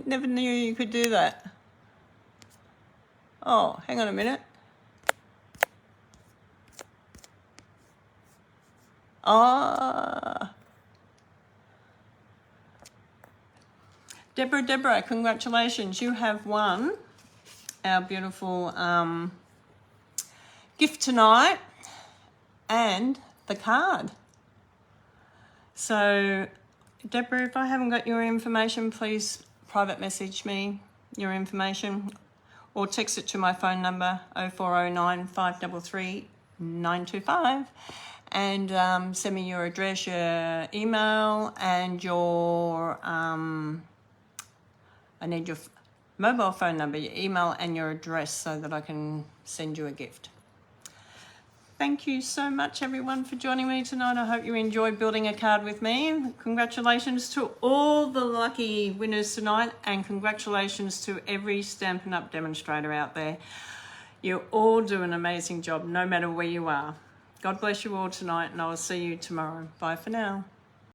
Never knew you could do that. Oh, hang on a minute. Ah. Deborah, congratulations. You have won our beautiful gift tonight and the card. So, Deborah, if I haven't got your information, please private message me your information or text it to my phone number 0409 533 925 and send me your address, your email and your, I need your mobile phone number, your email and your address so that I can send you a gift. Thank you so much, everyone, for joining me tonight. I hope you enjoyed building a card with me. Congratulations to all the lucky winners tonight, and congratulations to every Stampin' Up! Demonstrator out there. You all do an amazing job, no matter where you are. God bless you all tonight, and I will see you tomorrow. Bye for now.